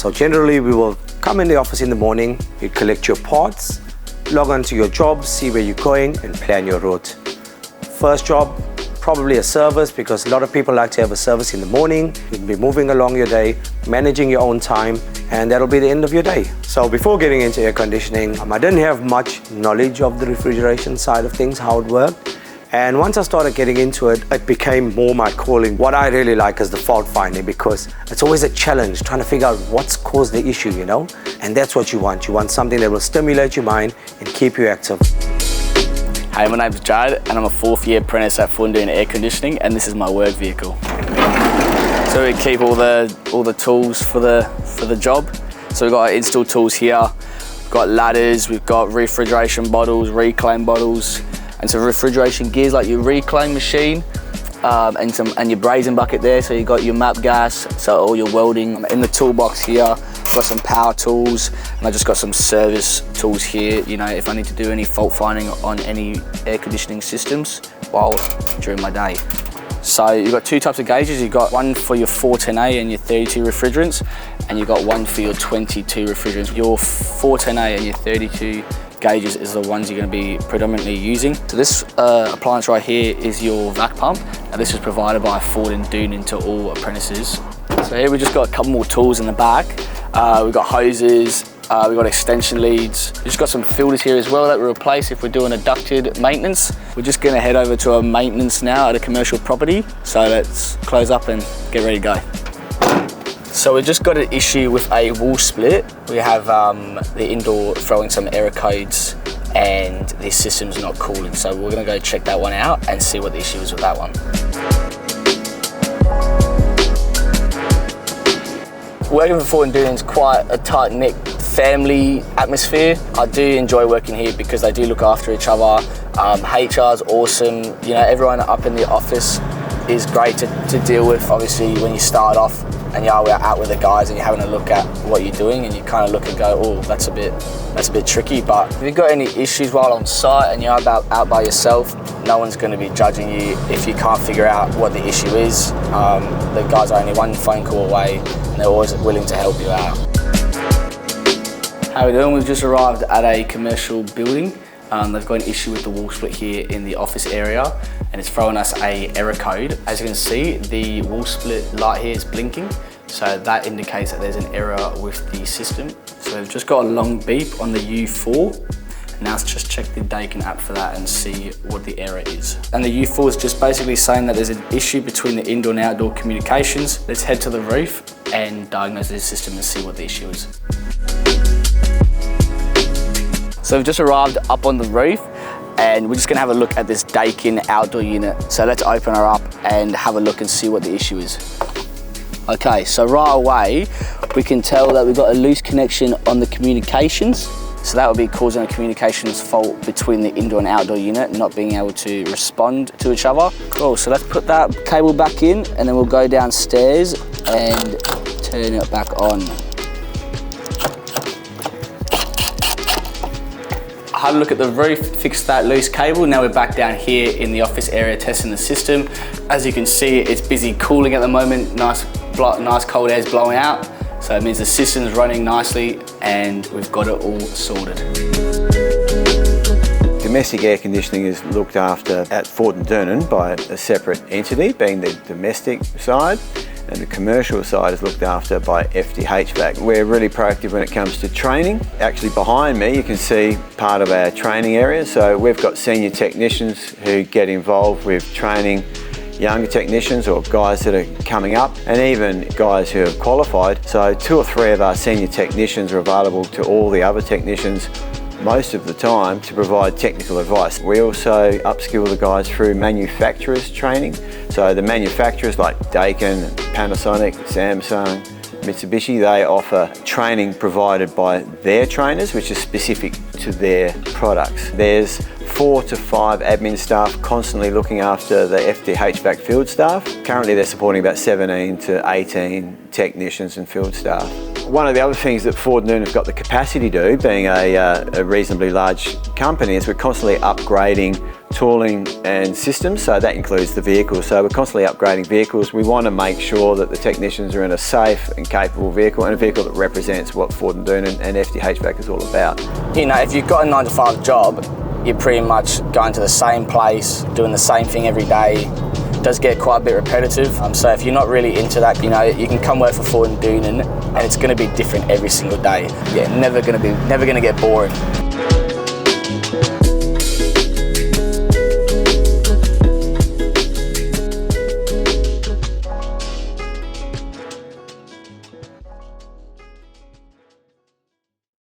So generally we will come in the office in the morning, you collect your parts, log on to your job, see where you're going and plan your route. First job, probably a service, because a lot of people like to have a service in the morning. You'll be moving along your day, managing your own time, and that'll be the end of your day. So before getting into air conditioning, I didn't have much knowledge of the refrigeration side of things, how it worked. And once I started getting into it, it became more my calling. What I really like is the fault finding, because it's always a challenge trying to figure out what's caused the issue, you know? And that's what you want. You want something that will stimulate your mind and keep you active. Hey, my name's Jared and I'm a 4th year apprentice at Ford Doonan Air Conditioning, and this is my work vehicle. So we keep all the tools for the job. So we've got our install tools here, we've got ladders, we've got refrigeration bottles, reclaim bottles, and some refrigeration gears like your reclaim machine and your brazing bucket there. So you've got your map gas, so all your welding. In the toolbox here, got some power tools, and I just got some service tools here, you know, if I need to do any fault finding on any air conditioning systems during my day. So you've got 2 types of gauges. You've got one for your 410A and your 32 refrigerants, and you've got one for your 22 refrigerants. Your 410A and your 32 gauges is the ones you're going to be predominantly using. So this appliance right here is your vac pump, and this is provided by Ford and Doonan to all apprentices. So here we've just got a couple more tools in the back. We've got hoses, we've got extension leads. We've just got some filters here as well that we replace if we're doing a ducted maintenance. We're just going to head over to a maintenance now at a commercial property. So let's close up and get ready to go. So we just got an issue with a wall split. We have the indoor throwing some error codes and the system's not cooling. So we're going to go check that one out and see what the issue is with that one. Working for Ford Doonan is quite a tight-knit family atmosphere. I do enjoy working here because they do look after each other. HR's awesome. You know, everyone up in the office is great to deal with. Obviously, when you start off and you're out with the guys and you're having a look at what you're doing, and you kind of look and go, oh, that's a bit tricky. But if you've got any issues while on site and you're out by yourself, no one's going to be judging you if you can't figure out what the issue is. The guys are only one phone call away, and they're always willing to help you out. How are we doing? We've just arrived at a commercial building. They've got an issue with the wall split here in the office area, and it's throwing us an error code. As you can see, the wall split light here is blinking, so that indicates that there's an error with the system. So we've just got a long beep on the U4. Now let's just check the daikin app for that and see what the error is. And the U4 is just basically saying that there's an issue between the indoor and outdoor communications. Let's head to the roof and diagnose this system and see what the issue is. So we've just arrived up on the roof, and we're just gonna have a look at this daikin outdoor unit. So let's open her up and have a look and see what the issue is. Okay, so right away, we can tell that we've got a loose connection on the communications. So that would be causing a communications fault between the indoor and outdoor unit, not being able to respond to each other. Cool, so let's put that cable back in, and then we'll go downstairs and turn it back on. I had a look at the roof, fixed that loose cable. Now we're back down here in the office area testing the system. As you can see, it's busy cooling at the moment. Nice cold air is blowing out. So it means the system's running nicely and we've got it all sorted. Domestic air conditioning is looked after at Ford Doonan by a separate entity, being the domestic side, and the commercial side is looked after by HVAC. We're really proactive when it comes to training. Actually behind me you can see part of our training area. So we've got senior technicians who get involved with training younger technicians or guys that are coming up, and even guys who have qualified. So 2 or 3 of our senior technicians are available to all the other technicians most of the time to provide technical advice. We also upskill the guys through manufacturers training. So the manufacturers like Daikin, Panasonic, Samsung, Mitsubishi, they offer training provided by their trainers, which is specific to their products. There's 4 to 5 admin staff constantly looking after the HVAC field staff. Currently they're supporting about 17 to 18 technicians and field staff. One of the other things that Ford Doonan have got the capacity to do, being a reasonably large company, is we're constantly upgrading tooling and systems, so that includes the vehicles. So we're constantly upgrading vehicles. We want to make sure that the technicians are in a safe and capable vehicle, and a vehicle that represents what Ford Doonan and FD HVAC is all about. You know, if you've got a 9-to-5 job, you're pretty much going to the same place, doing the same thing every day. It does get quite a bit repetitive. So if you're not really into that, you know, you can come work for Ford Doonan and it's going to be different every single day. Yeah, never going to get boring.